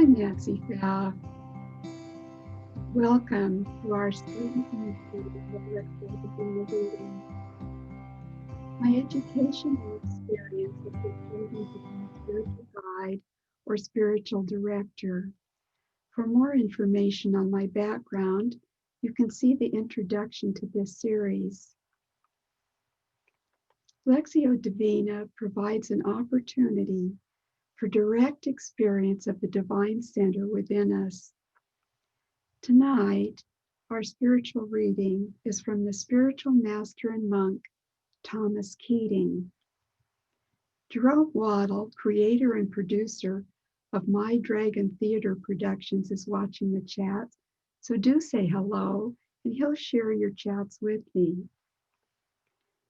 I'm Nancy Pfaff. Welcome to our student series of Lectio Divina reading. My educational experience has been serving as a spiritual guide or spiritual director. For more information on my background, you can see the introduction to this series. Lectio Divina provides an opportunity for direct experience of the divine center within us. Tonight, our spiritual reading is from the spiritual master and monk, Thomas Keating. Jerome Waddle, creator and producer of My Dragon Theater Productions, is watching the chat, so do say hello, and he'll share your chats with me.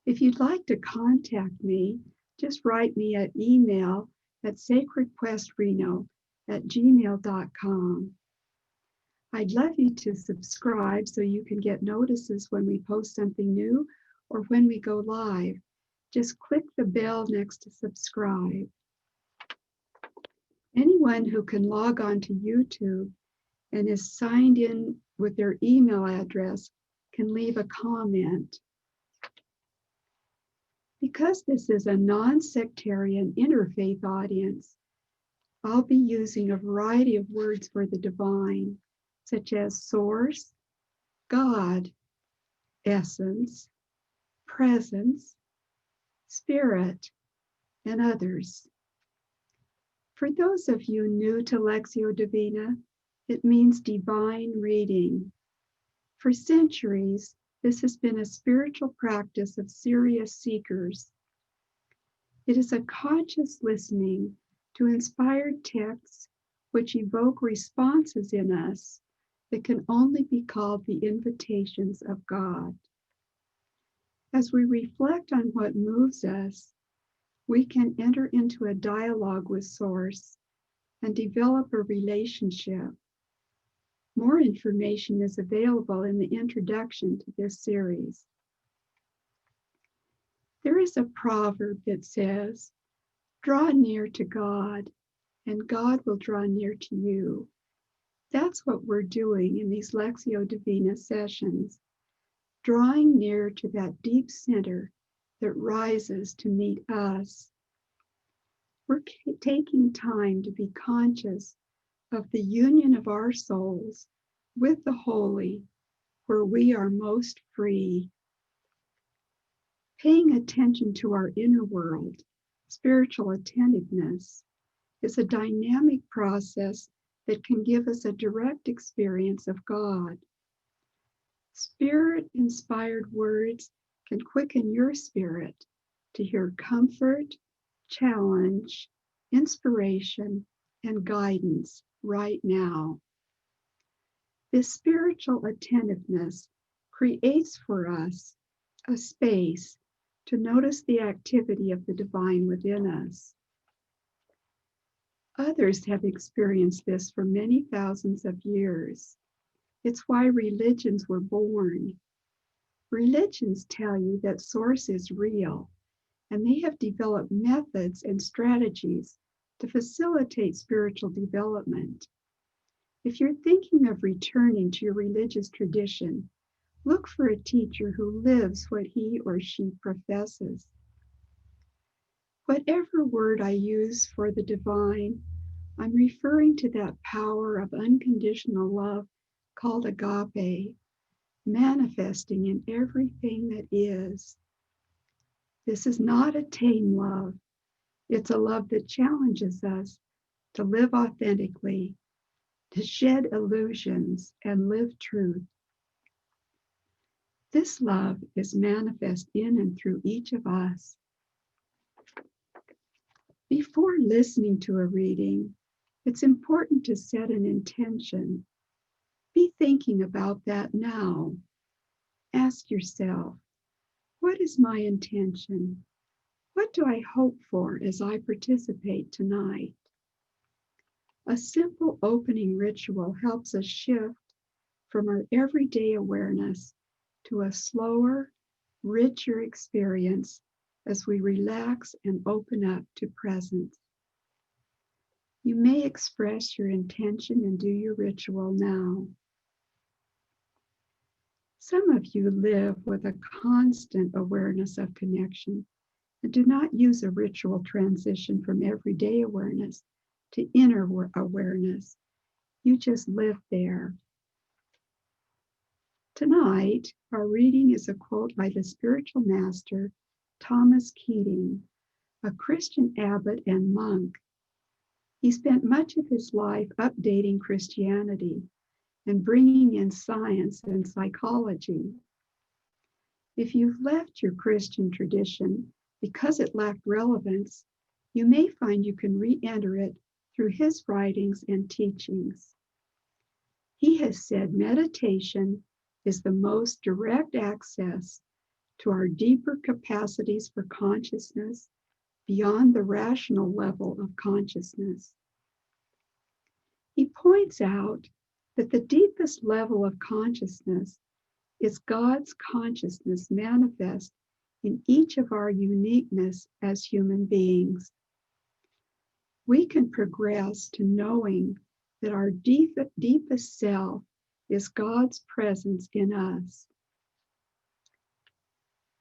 If you'd like to contact me, just write me an email at sacredquestreno@gmail.com. I'd love you to subscribe so you can get notices when we post something new or when we go live. Just click the bell next to subscribe. Anyone who can log on to YouTube and is signed in with their email address can leave a comment. Because this is a non-sectarian interfaith audience, I'll be using a variety of words for the divine, such as source, God, essence, presence, spirit, and others. For those of you new to Lectio Divina, it means divine reading. For centuries, this has been a spiritual practice of serious seekers. It is a conscious listening to inspired texts which evoke responses in us that can only be called the invitations of God. As we reflect on what moves us, we can enter into a dialogue with Source and develop a relationship. More information is available in the introduction to this series. There is a proverb that says, "Draw near to God, and God will draw near to you." That's what we're doing in these Lectio Divina sessions, drawing near to that deep center that rises to meet us. We're taking time to be conscious of the union of our souls with the holy, where we are most free. Paying attention to our inner world, spiritual attentiveness, is a dynamic process that can give us a direct experience of God. Spirit-inspired words can quicken your spirit to hear comfort, challenge, inspiration, and guidance right now. This spiritual attentiveness creates for us a space to notice the activity of the divine within us. Others have experienced this for many thousands of years. It's why religions were born. Religions tell you that Source is real, and they have developed methods and strategies to facilitate spiritual development. If you're thinking of returning to your religious tradition, look for a teacher who lives what he or she professes. Whatever word I use for the divine, I'm referring to that power of unconditional love called agape, manifesting in everything that is. This is not a tame love. It's a love that challenges us to live authentically, to shed illusions and live truth. This love is manifest in and through each of us. Before listening to a reading, it's important to set an intention. Be thinking about that now. Ask yourself, what is my intention? What do I hope for as I participate tonight? A simple opening ritual helps us shift from our everyday awareness to a slower, richer experience as we relax and open up to presence. You may express your intention and do your ritual now. Some of you live with a constant awareness of connection and do not use a ritual transition from everyday awareness to inner awareness. You just live there. Tonight, our reading is a quote by the spiritual master, Thomas Keating, a Christian abbot and monk. He spent much of his life updating Christianity and bringing in science and psychology. If you've left your Christian tradition because it lacked relevance, you may find you can re-enter it through his writings and teachings. He has said meditation is the most direct access to our deeper capacities for consciousness beyond the rational level of consciousness. He points out that the deepest level of consciousness is God's consciousness manifest in each of our uniqueness as human beings. We can progress to knowing that our deepest self is God's presence in us.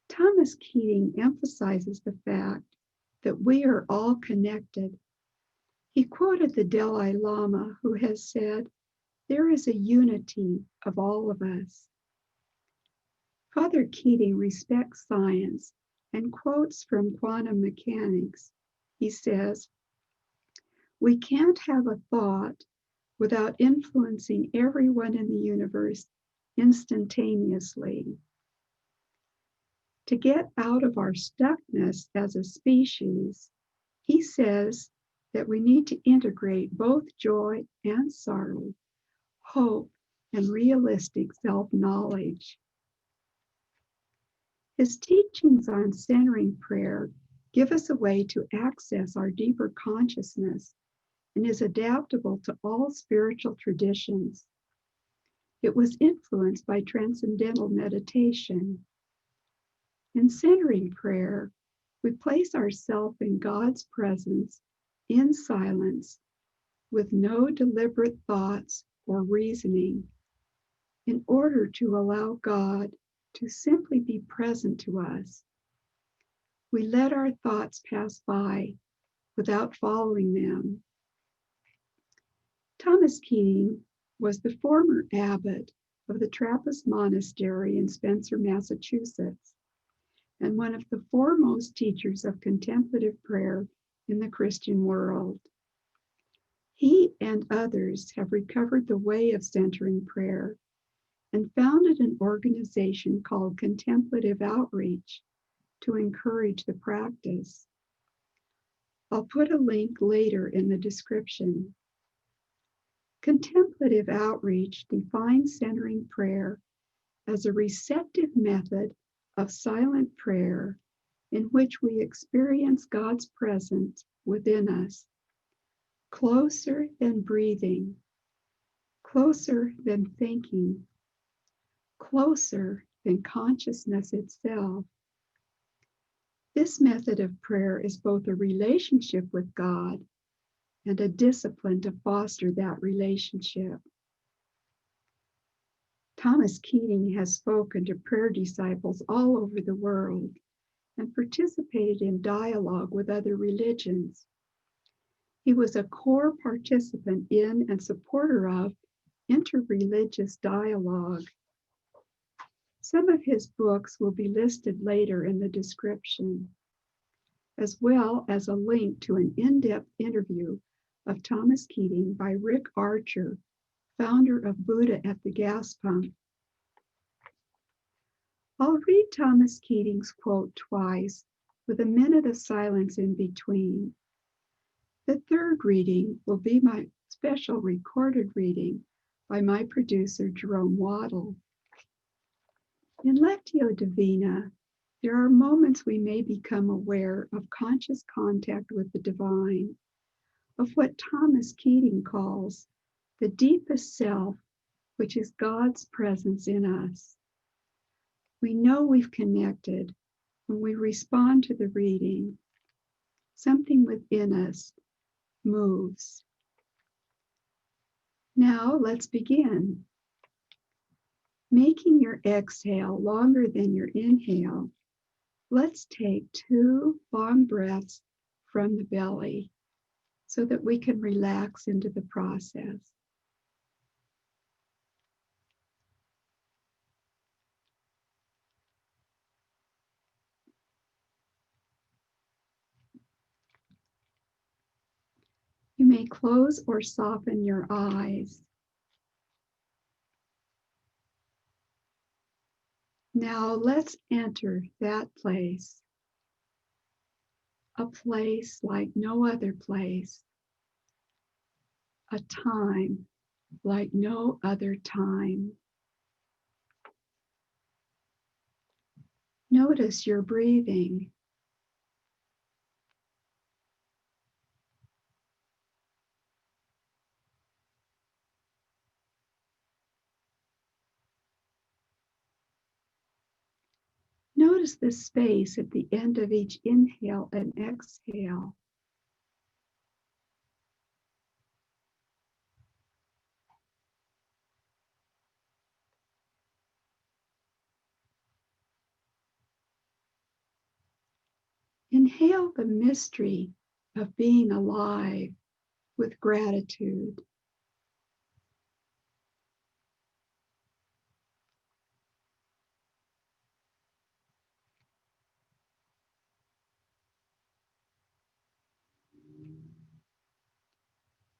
Thomas Keating emphasizes the fact that we are all connected. He quoted the Dalai Lama, who has said, "There is a unity of all of us." Father Keating respects science and quotes from quantum mechanics. He says, "We can't have a thought without influencing everyone in the universe instantaneously. To get out of our stuckness as a species," he says that we need to integrate both joy and sorrow, hope and realistic self-knowledge. His teachings on centering prayer give us a way to access our deeper consciousness and is adaptable to all spiritual traditions. It was influenced by transcendental meditation. In centering prayer, we place ourselves in God's presence in silence with no deliberate thoughts or reasoning in order to allow God to simply be present to us. We let our thoughts pass by without following them. Thomas Keating was the former abbot of the Trappist Monastery in Spencer, Massachusetts, and one of the foremost teachers of contemplative prayer in the Christian world. He and others have recovered the way of centering prayer and founded an organization called Contemplative Outreach to encourage the practice. I'll put a link later in the description. Contemplative Outreach defines centering prayer as a receptive method of silent prayer in which we experience God's presence within us, closer than breathing, closer than thinking, closer than consciousness itself. This method of prayer is both a relationship with God and a discipline to foster that relationship. Thomas Keating has spoken to prayer disciples all over the world and participated in dialogue with other religions. He was a core participant in and supporter of interreligious dialogue. Some of his books will be listed later in the description, as well as a link to an in-depth interview of Thomas Keating by Rick Archer, founder of Buddha at the Gas Pump. I'll read Thomas Keating's quote twice, with a minute of silence in between. The third reading will be my special recorded reading by my producer, Jerome Waddle. In Lectio Divina, there are moments we may become aware of conscious contact with the divine, of what Thomas Keating calls the deepest self, which is God's presence in us. We know we've connected when we respond to the reading. Something within us moves. Now let's begin. Making your exhale longer than your inhale, let's take 2 long breaths from the belly so that we can relax into the process. You may close or soften your eyes. Now let's enter that place, a place like no other place, a time like no other time. Notice your breathing. Notice the space at the end of each inhale and exhale. Inhale the mystery of being alive with gratitude.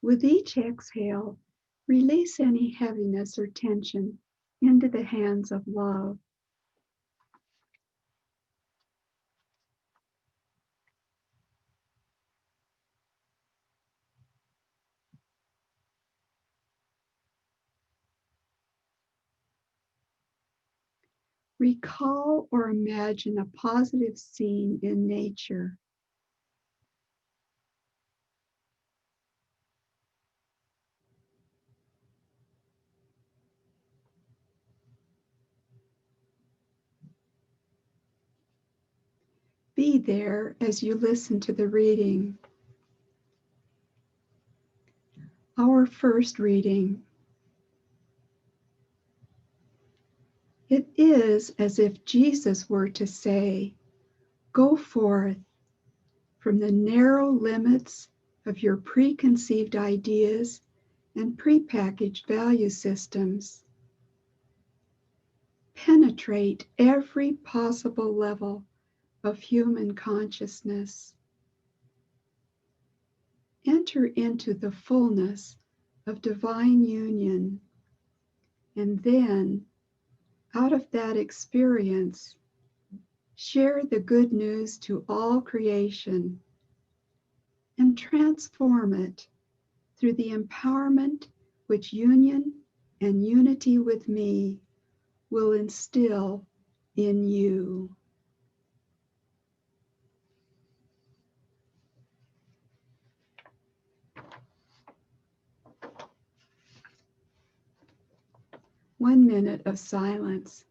With each exhale, release any heaviness or tension into the hands of love. Recall or imagine a positive scene in nature. Be there as you listen to the reading. Our first reading. It is as if Jesus were to say, "Go forth from the narrow limits of your preconceived ideas and prepackaged value systems. Penetrate every possible level of human consciousness. Enter into the fullness of divine union, and then, out of that experience, share the good news to all creation and transform it through the empowerment which union and unity with me will instill in you." One minute of silence.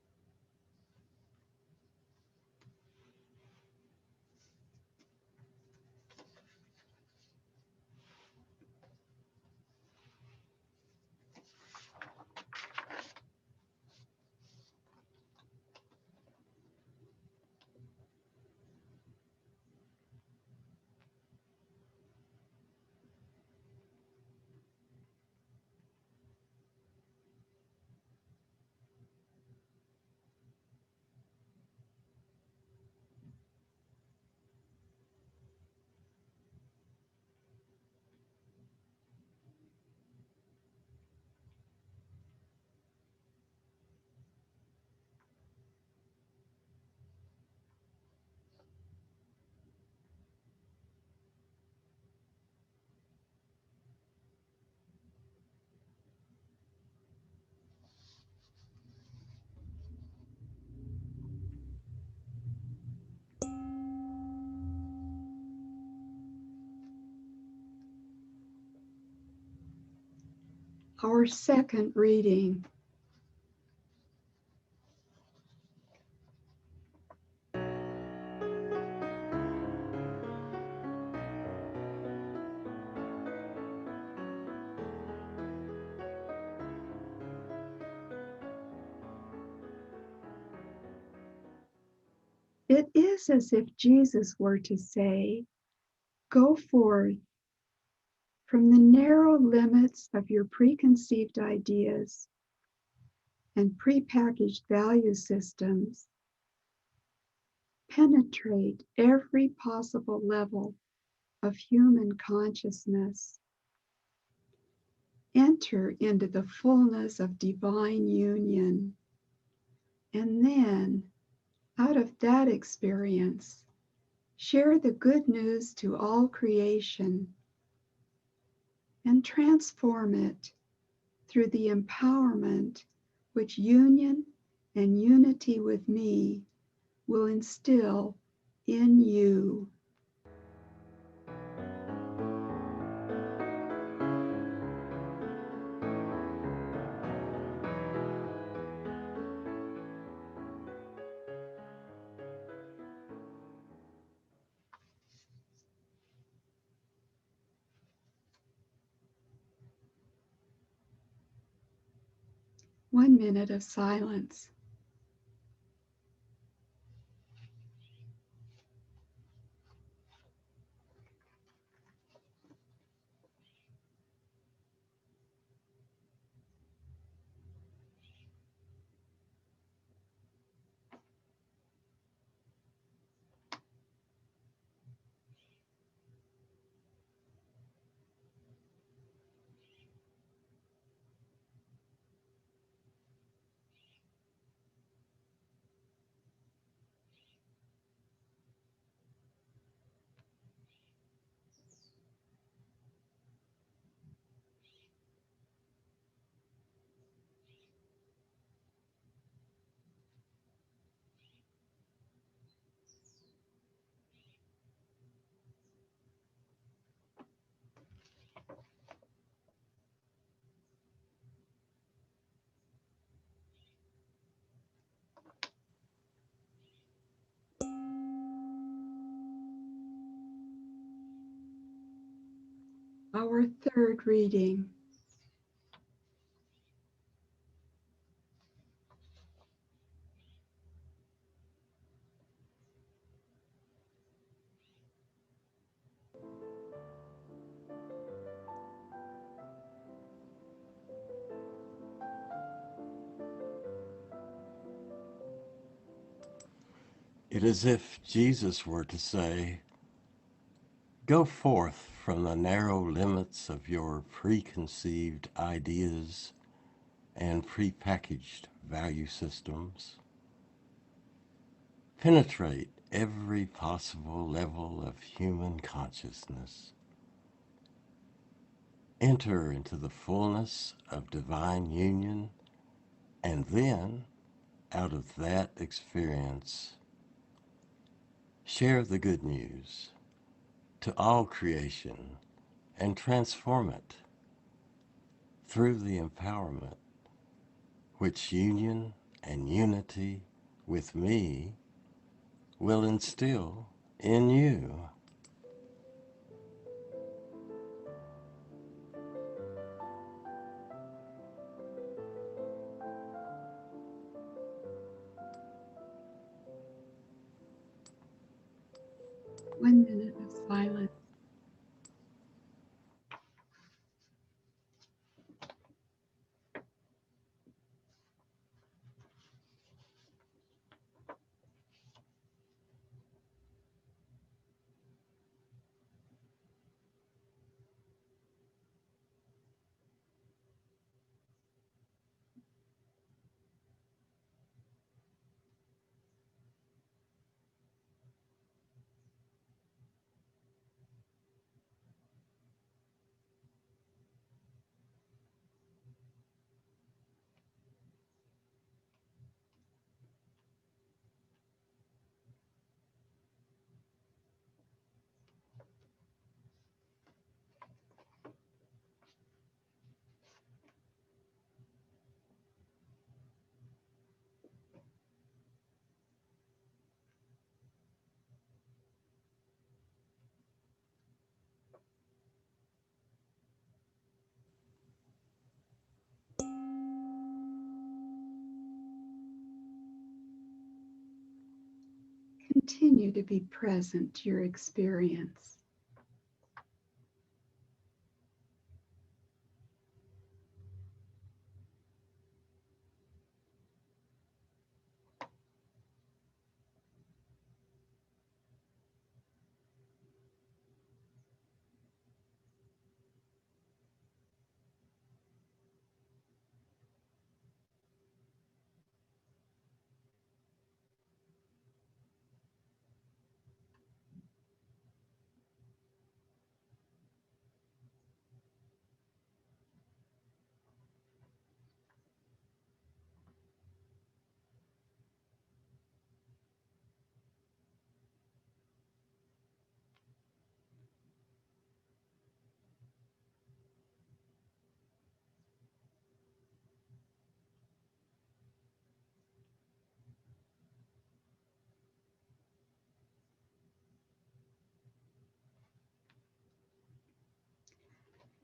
Our second reading. It is as if Jesus were to say, go forth from the narrow limits of your preconceived ideas and prepackaged value systems. Penetrate every possible level of human consciousness. Enter into the fullness of divine union. And then, out of that experience, share the good news to all creation and transform it through the empowerment which union and unity with me will instill in you. One minute of silence. Our third reading. It is as if Jesus were to say, go forth from the narrow limits of your preconceived ideas and prepackaged value systems. Penetrate every possible level of human consciousness. Enter into the fullness of divine union, and then, out of that experience, share the good news to all creation and transform it through the empowerment which union and unity with me will instill in you. One minute of silence. Continue to be present to your experience.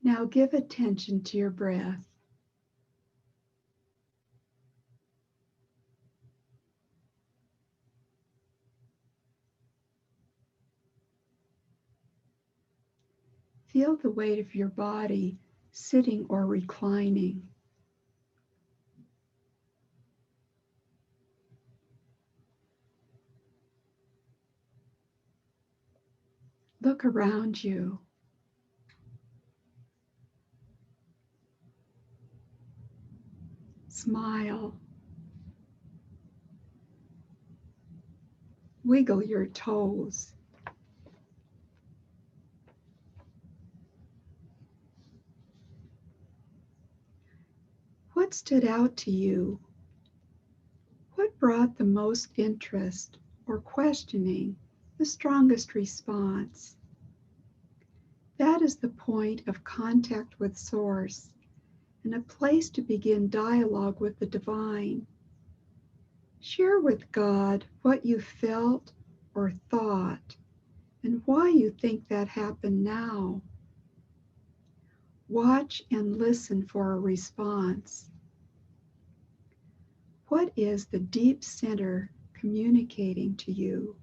Now give attention to your breath. Feel the weight of your body sitting or reclining. Look around you. Smile. Wiggle your toes. What stood out to you? What brought the most interest or questioning, the strongest response? That is the point of contact with Source and a place to begin dialogue with the divine. Share with God what you felt or thought and why you think that happened now. Watch and listen for a response. What is the deep center communicating to you?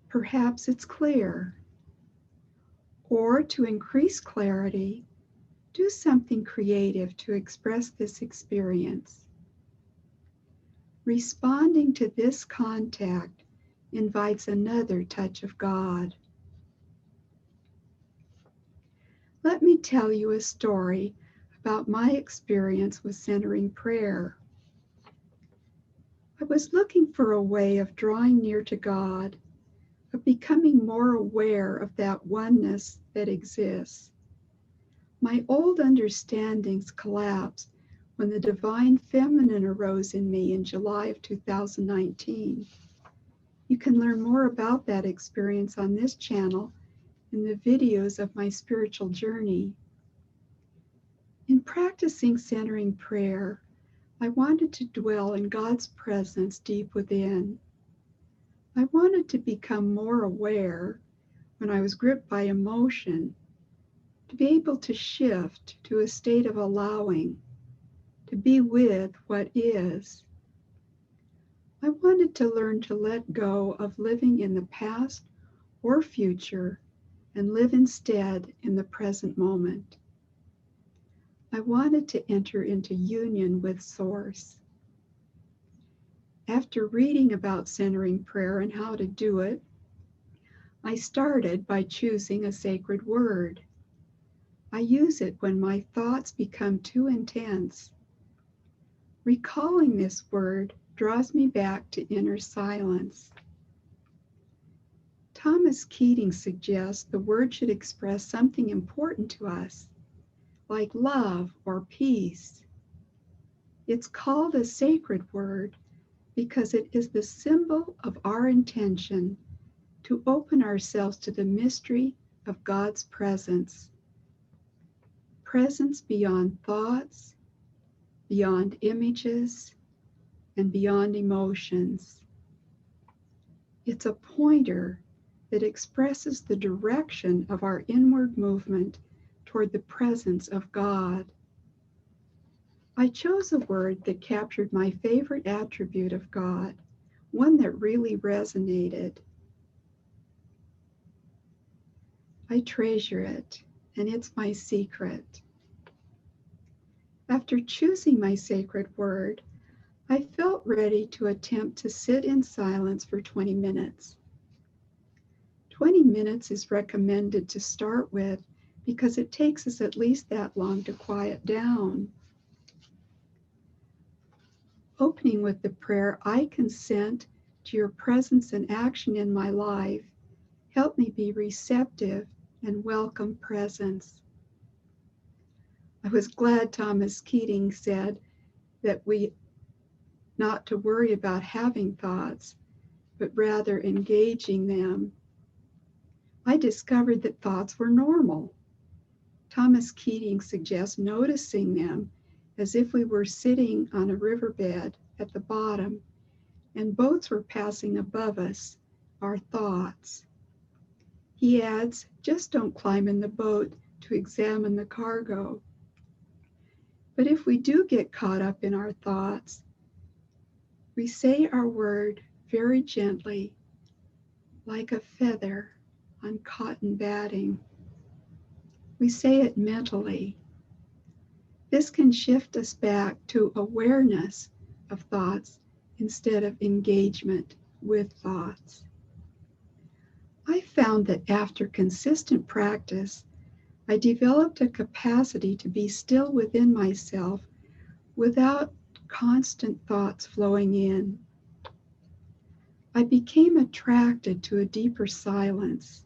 Perhaps it's clear. Or to increase clarity, do something creative to express this experience. Responding to this contact invites another touch of God. Let me tell you a story about my experience with centering prayer. I was looking for a way of drawing near to God, of becoming more aware of that oneness that exists. My old understandings collapsed when the divine feminine arose in me in July of 2019. You can learn more about that experience on this channel in the videos of my spiritual journey. In practicing centering prayer, I wanted to dwell in God's presence deep within. I wanted to become more aware when I was gripped by emotion, to be able to shift to a state of allowing, to be with what is. I wanted to learn to let go of living in the past or future and live instead in the present moment. I wanted to enter into union with Source. After reading about centering prayer and how to do it, I started by choosing a sacred word. I use it when my thoughts become too intense. Recalling this word draws me back to inner silence. Thomas Keating suggests the word should express something important to us, like love or peace. It's called a sacred word because it is the symbol of our intention to open ourselves to the mystery of God's presence. Presence beyond thoughts, beyond images, and beyond emotions. It's a pointer that expresses the direction of our inward movement toward the presence of God. I chose a word that captured my favorite attribute of God, one that really resonated. I treasure it, and it's my secret. After choosing my sacred word, I felt ready to attempt to sit in silence for 20 minutes. 20 minutes is recommended to start with because it takes us at least that long to quiet down. Opening with the prayer, I consent to your presence and action in my life. Help me be receptive and welcome presence. I was glad Thomas Keating said that we not to worry about having thoughts, but rather engaging them. I discovered that thoughts were normal. Thomas Keating suggests noticing them as if we were sitting on a riverbed at the bottom and boats were passing above us, our thoughts. He adds, just don't climb in the boat to examine the cargo. But if we do get caught up in our thoughts, we say our word very gently, like a feather on cotton batting. We say it mentally. This can shift us back to awareness of thoughts instead of engagement with thoughts. I found that after consistent practice, I developed a capacity to be still within myself without constant thoughts flowing in. I became attracted to a deeper silence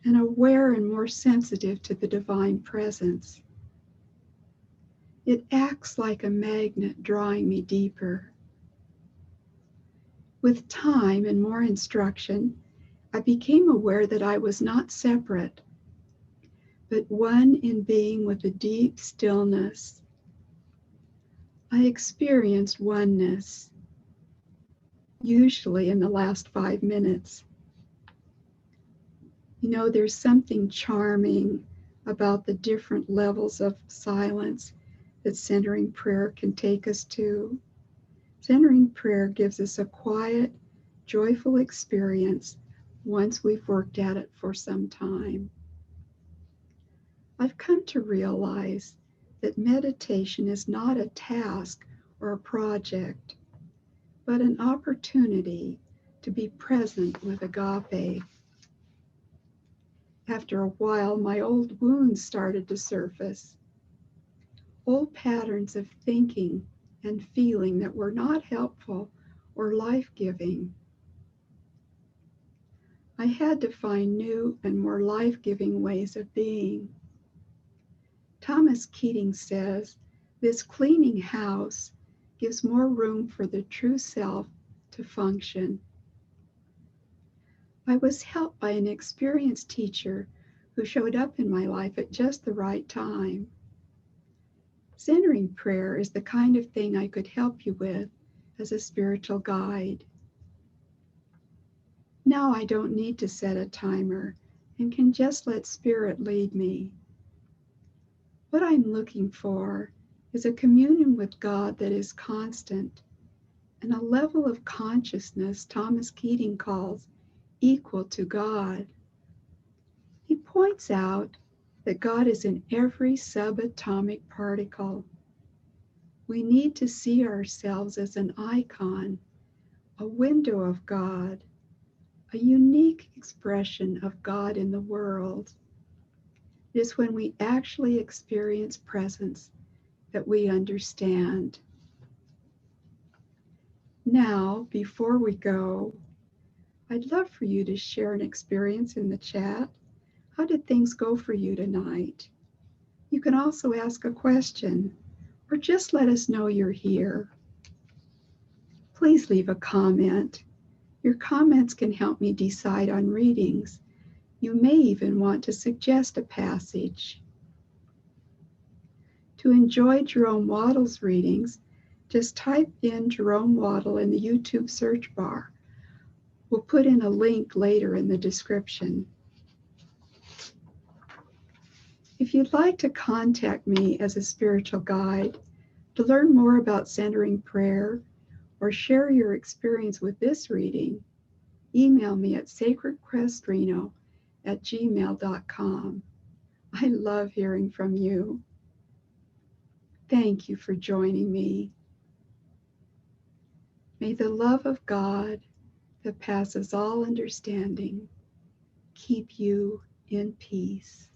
and aware and more sensitive to the divine presence. It acts like a magnet drawing me deeper. With time and more instruction, I became aware that I was not separate, but one in being with a deep stillness. I experienced oneness, usually in the last 5 minutes. You know, there's something charming about the different levels of silence that centering prayer can take us to. Centering prayer gives us a quiet, joyful experience once we've worked at it for some time. I've come to realize that meditation is not a task or a project, but an opportunity to be present with agape. After a while, my old wounds started to surface. Old patterns of thinking and feeling that were not helpful or life-giving. I had to find new and more life-giving ways of being. Thomas Keating says, this cleaning house gives more room for the true self to function. I was helped by an experienced teacher who showed up in my life at just the right time. Centering prayer is the kind of thing I could help you with as a spiritual guide. Now I don't need to set a timer and can just let Spirit lead me. What I'm looking for is a communion with God that is constant and a level of consciousness Thomas Keating calls equal to God. He points out that God is in every subatomic particle. We need to see ourselves as an icon, a window of God, a unique expression of God in the world. It is when we actually experience presence that we understand. Now, before we go, I'd love for you to share an experience in the chat. How did things go for you tonight? You can also ask a question or just let us know you're here. Please leave a comment. Your comments can help me decide on readings. You may even want to suggest a passage. To enjoy Jerome Waddle's readings, just type in Jerome Waddle in the YouTube search bar. We'll put in a link later in the description. If you'd like to contact me as a spiritual guide, to learn more about centering prayer, or share your experience with this reading, email me at sacredquestreno@gmail.com. I love hearing from you. Thank you for joining me. May the love of God that passes all understanding keep you in peace.